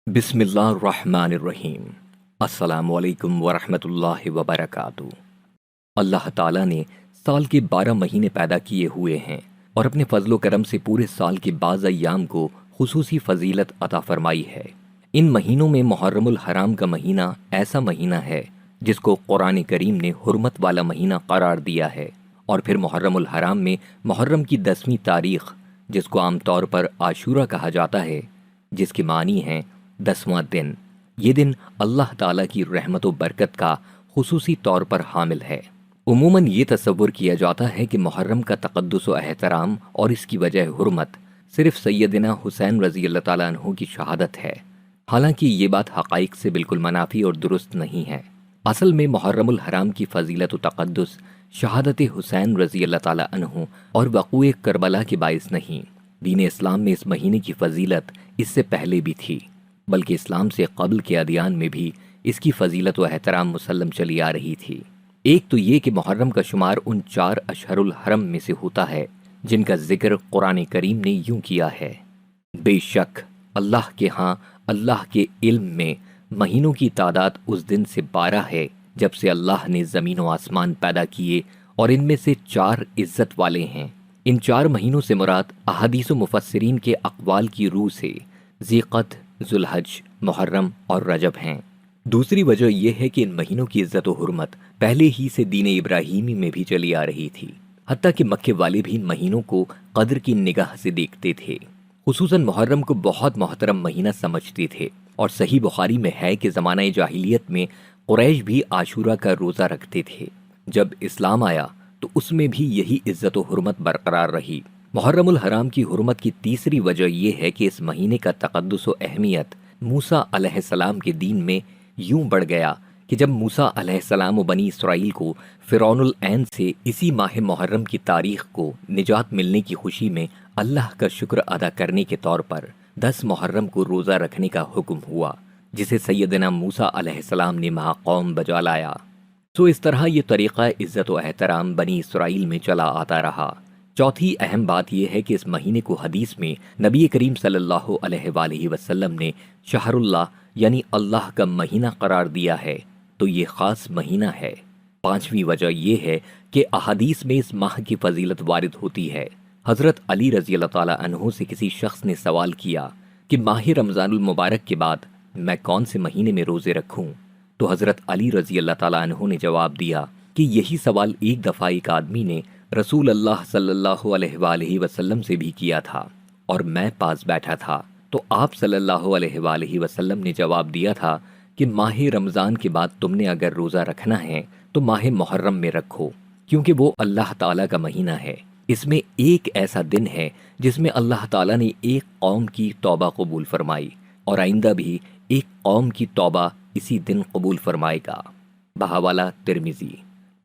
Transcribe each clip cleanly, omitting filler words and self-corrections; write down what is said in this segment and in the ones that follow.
बिस्मिल्लाहिर्रहमानिर्रहीम। अस्सलामुअलैकुम वरहमतुल्लाहि वबरकातुहू। अल्लाह ताला ने साल के 12 महीने पैदा किए हुए हैं और अपने फजलो करम से पूरे साल के बाज़ अय्याम को खुसूसी फजीलत अता फरमाई है। इन महीनों में मुहर्रमुल हराम का महीना ऐसा महीना है जिसको कुरान करीम ने हुर्मत वाला महीना करार दिया है। और फिर मुहर्रमुल हराम में मुहर्रम की 10वीं तारीख, जिसको आमतौर पर आशूरा कहा जाता है, जिसके मानी हैं 10वां दिन। ये दिन अल्लाह ताला की रहमत व बरकत का खुसूसी तौर पर हामिल है। उमूमन ये तसव्वुर किया जाता है कि मुहर्रम का तक़द्दुस व एहतराम और इसकी वजह हुर्मत सिर्फ सैयदना हुसैन रज़ी अल्लाह ताला अन्हु की शहादत है। हालांकि ये बात हक़ाइक़ से बिल्कुल मनाफी और दुरुस्त नहीं है। असल में मुहर्रमुल हराम की फजीलत व तक़द्दुस शहादत हुसैन रज़ी अल्लाह ताला अन्हु और वक़ूए करबला के बाइस नहीं। दीन इस्लाम में इस महीने की फजीलत इससे पहले भी थी, बल्कि इस्लाम से कबल के अदियान में भी इसकी फजीलत व एहतराम मुसल्लम चली आ रही थी। एक तो ये कि मुहर्रम का शुमार उन 4 अशहरुल हरम में से होता है जिनका जिक्र कुरान करीम ने यूं किया है, बेशक अल्लाह के यहाँ अल्लाह के इल्म में महीनों की तादाद उस दिन से 12 है जब से अल्लाह ने ज़मीन व आसमान पैदा किए, और इनमें से 4 इज्जत वाले हैं। इन 4 महीनों से मुराद अहादीस व मुफस्सिरीन के अक़वाल की रूह से ज़िक़त, ज़ुल्हज, मुहर्रम और रजब हैं। दूसरी वजह यह है कि इन महीनों की इज्जत व हुर्मत पहले ही से दीन इब्राहीमी में भी चली आ रही थी। हत्ता कि मक्के वाले भी इन महीनों को कद्र की निगाह से देखते थे। खुसूसन मुहर्रम को बहुत मोहतरम महीना समझते थे, और सही बुखारी में है कि ज़माना जाहिलियत में कुरैश भी आशूरा का रोज़ा रखते थे। जब इस्लाम आया तो उसमें भी यही इज्जत व हुर्मत बरकरार रही। मुहर्रमुल हराम की हुर्मत की तीसरी वजह यह है कि इस महीने का तक़द्दुस व अहमियत मूसा अलैहिस्सलाम के दीन में यूं बढ़ गया कि जब मूसा अलैहिस्सलाम व बनी इसराइल को फ़िरौनुल ऐन से इसी माह मुहर्रम की तारीख को निजात मिलने की खुशी में अल्लाह का शुक्र अदा करने के तौर पर 10 मुहर्रम को रोज़ा रखने का हुक्म हुआ, जिसे सैयदना मूसा अलैहिस्सलाम ने महाकौम बजा लाया। तो इस तरह ये तरीक़ा इज़्ज़त व एहतराम बनी इसराइल में चला आता रहा। चौथी अहम बात यह है कि इस महीने को हदीस में नबी करीम सल्लल्लाहु अलैहि वसल्लम ने शहरुल्लाह यानी अल्लाह का महीना करार दिया है, तो ये ख़ास महीना है। पांचवी वजह यह है कि अहादीस में इस माह की फजीलत वारिद होती है। हज़रत अली रज़ी अल्लाह ताला अन्हु से किसी शख्स ने सवाल किया कि माह रमज़ानुल मुबारक के बाद मैं कौन से महीने में रोज़े रखूं? तो हज़रत अली रज़ी अल्लाह ताला अन्हु ने जवाब दिया कि यही सवाल एक दफ़ा एक आदमी ने रसूल अल्लाह सल्लल्लाहु अलैहि वसल्लम से भी किया था, और मैं पास बैठा था। तो आप सल्लल्लाहु अलैहि वसल्लम ने जवाब दिया था कि माह रमज़ान के बाद तुमने अगर रोज़ा रखना है तो माह मुहर्रम में रखो, क्योंकि वो अल्लाह ताला का महीना है। इसमें एक ऐसा दिन है जिसमें अल्लाह ताला ने एक कौम की तौबा कबूल फरमाई, और आइंदा भी एक कौम की तौबा इसी दिन कबूल फरमाएगा। बहावाला तिरमिज़ी।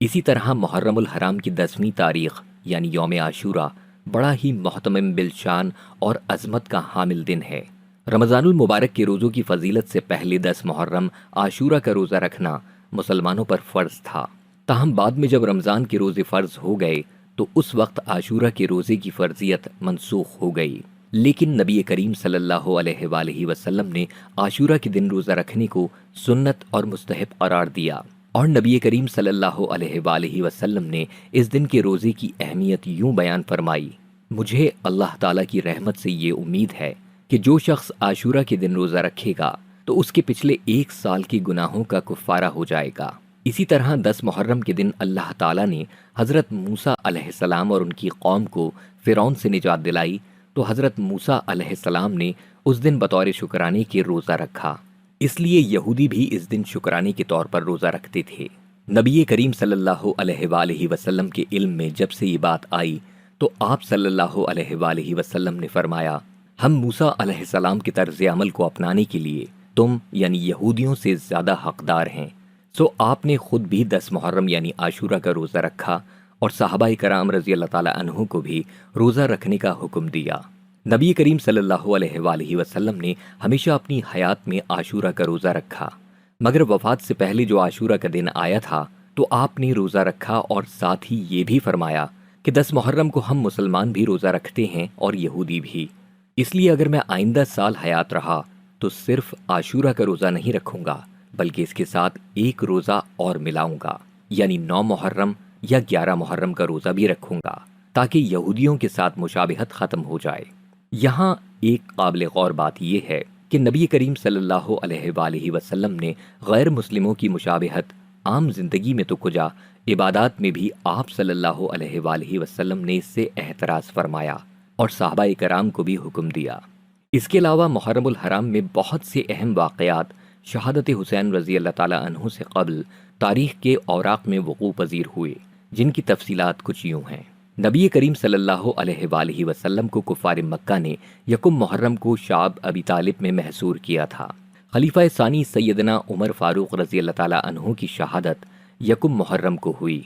इसी तरह मुहर्रमुल हराम की 10वीं तारीख यानी यौम आशूरा बड़ा ही मोहतमिम बिलशान और अज़मत का हामिल दिन है। रमज़ानुल मुबारक के रोज़ों की फजीलत से पहले 10 मुहर्रम आशूरा का रोज़ा रखना मुसलमानों पर फ़र्ज़ था। ताहम बाद में जब रमज़ान के रोज़े फ़र्ज़ हो गए तो उस वक्त आशूरा के रोज़े की फ़र्जियत मनसूख हो गई। लेकिन नबी करीम सल्लल्लाहु अलैहि वसल्लम ने आशूरा के दिन रोज़ा रखने को सुन्नत और मुस्तहब करार दिया, और नबी करीम सल्लल्लाहु अलैहि वसल्लम ने इस दिन के रोज़े की अहमियत यूं बयान फरमाई, मुझे अल्लाह ताला की रहमत से ये उम्मीद है कि जो शख्स आशूरा के दिन रोज़ा रखेगा तो उसके पिछले 1 साल के गुनाहों का कुफ़ारा हो जाएगा। इसी तरह 10 मुहर्रम के दिन अल्लाह ताला ने हज़रत मूसा अलैहिस्सलाम और उनकी कौम को फ़िरौन से निजात दिलाई, तो हज़रत मूसा अलैहिस्सलाम ने उस दिन बतौर शुक्राने के रोज़ा रखा। इसलिए यहूदी भी इस दिन शुक्राने के तौर पर रोज़ा रखते थे। नबी करीम सल्लल्लाहु अलैहि वसल्लम के इल्म में जब से ये बात आई तो आप सल्लल्लाहु अलैहि वसल्लम ने फरमाया, हम मूसा अलैहिस्सलाम के तर्ज़ अमल को अपनाने के लिए तुम यानी यहूदियों से ज़्यादा हकदार हैं। सो आपने खुद भी 10 मुहर्रम यानी आशूरा का रोज़ा रखा, और सहाबाए कराम रज़ी अल्लाह ताला अन्हु को भी रोज़ा रखने का हुक्म दिया। नबी करीम सल्लल्लाहु अलैहि वसल्लम ने हमेशा अपनी हयात में आशूरा का रोज़ा रखा, मगर वफ़ात से पहले जो आशूरा का दिन आया था तो आपने रोज़ा रखा, और साथ ही ये भी फरमाया कि 10 मुहर्रम को हम मुसलमान भी रोज़ा रखते हैं और यहूदी भी। इसलिए अगर मैं आइंदा साल हयात रहा تو صرف عاشورہ کا روزہ نہیں رکھوں گا بلکہ اس کے ساتھ ایک روزہ اور ملاؤں گا، یعنی 9 محرم یا 11 محرم کا روزہ بھی رکھوں گا، تاکہ یہودیوں کے ساتھ مشابہت ختم ہو جائے۔ یہاں ایک قابل غور بات یہ ہے کہ نبی کریم صلی اللہ علیہ وآلہ وسلم نے غیر مسلموں کی مشابہت عام زندگی میں تو کجا، عبادات میں بھی آپ صلی اللہ علیہ وآلہ وسلم نے اس سے احتراز فرمایا اور صحابہ کرام کو بھی حکم دیا۔ اس کے علاوہ محرم الحرام میں بہت سے اہم واقعات شہادت حسین رضی اللہ تعالیٰ عنہ سے قبل تاریخ کے اوراق میں وقوع پذیر ہوئے، جن کی تفصیلات کچھ یوں ہیں۔ نبی کریم صلی اللہ علیہ وآلہ وسلم کو کفار مکہ نے یکم محرم کو شعب ابی طالب میں محصور کیا تھا۔ خلیفہ ثانی سیدنا عمر فاروق رضی اللہ تعالیٰ عنہ کی شہادت یکم محرم کو ہوئی۔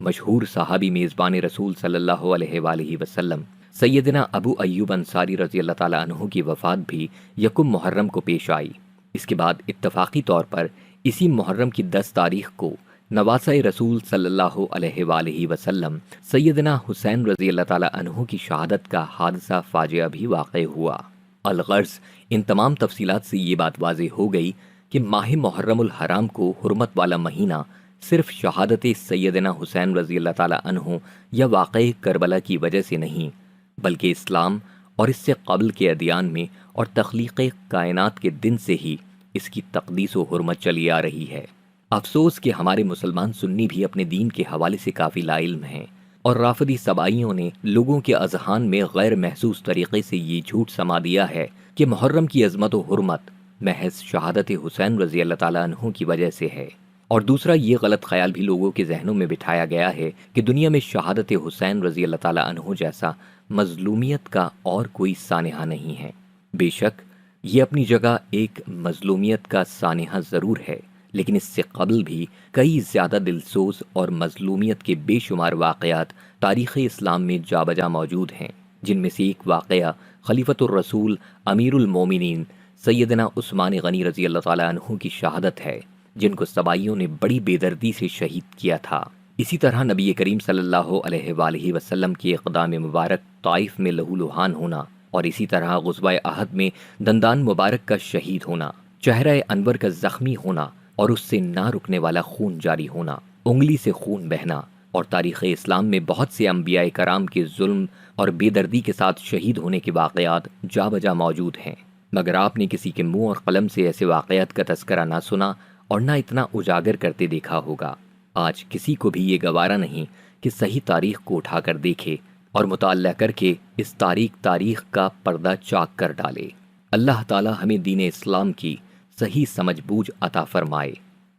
مشہور صحابی میزبان رسول صلی اللہ علیہ وآلہ وسلم سیدنا ابو ایوب انصاری رضی اللہ تعالیٰ عنہ کی وفات بھی یکم محرم کو پیش آئی۔ اس کے بعد اتفاقی طور پر اسی محرم کی 10 تاریخ کو نواسہ رسول صلی اللہ علیہ وآلہ وسلم سیدنا حسین رضی اللہ تعالیٰ عنہ کی شہادت کا حادثہ فاجعہ بھی واقع ہوا۔ الغرض ان تمام تفصیلات سے یہ بات واضح ہو گئی کہ ماہ محرم الحرام کو حرمت والا مہینہ صرف شہادت سیدنا حسین رضی اللہ تعالیٰ عنہ یا واقع کربلا کی وجہ سے نہیں، بلکہ اسلام اور اس سے قبل کے ادیان میں اور تخلیق کائنات کے دن سے ہی اس کی تقدیس و حرمت چلی آ رہی ہے۔ افسوس کہ ہمارے مسلمان سنی بھی اپنے دین کے حوالے سے کافی لا علم ہیں، اور رافضی سبائیوں نے لوگوں کے اذہان میں غیر محسوس طریقے سے یہ جھوٹ سما دیا ہے کہ محرم کی عظمت و حرمت محض شہادت حسین رضی اللہ تعالیٰ عنہ کی وجہ سے ہے، اور دوسرا یہ غلط خیال بھی لوگوں کے ذہنوں میں بٹھایا گیا ہے کہ دنیا میں شہادت حسین رضی اللہ تعالیٰ عنہ جیسا مظلومیت کا اور کوئی سانحہ نہیں ہے۔ بے شک یہ اپنی جگہ ایک مظلومیت کا سانحہ ضرور ہے، لیکن اس سے قبل بھی کئی زیادہ دلسوز اور مظلومیت کے بے شمار واقعات تاریخ اسلام میں جا بجا موجود ہیں، جن میں سے ایک واقعہ خلیفۃ الرسول امیر المومنین سیدنا عثمان غنی رضی اللہ تعالیٰ عنہ کی شہادت ہے، جن کو سبائیوں نے بڑی بے دردی سے شہید کیا تھا۔ اسی طرح نبی کریم صلی اللہ علیہ وآلہ وسلم کے اقدام مبارک طائف میں لہو لہان ہونا، اور اسی طرح غزوہ احد میں دندان مبارک کا شہید ہونا، چہرہ انور کا زخمی ہونا اور اس سے نہ رکنے والا خون جاری ہونا، انگلی سے خون بہنا، اور تاریخ اسلام میں بہت سے انبیاء کرام کے ظلم اور بے دردی کے ساتھ شہید ہونے کے واقعات جا بجا موجود ہیں، مگر آپ نے کسی کے منہ اور قلم سے ایسے واقعات کا تذکرہ نہ سنا اور نہ اتنا اجاگر کرتے دیکھا ہوگا۔ آج کسی کو بھی یہ گوارا نہیں کہ صحیح تاریخ کو اٹھا کر دیکھے اور مطالعہ کر کے اس تاریخ کا پردہ چاک کر ڈالے۔ اللہ تعالی ہمیں دین اسلام کی صحیح سمجھ بوجھ عطا فرمائے،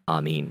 آمین۔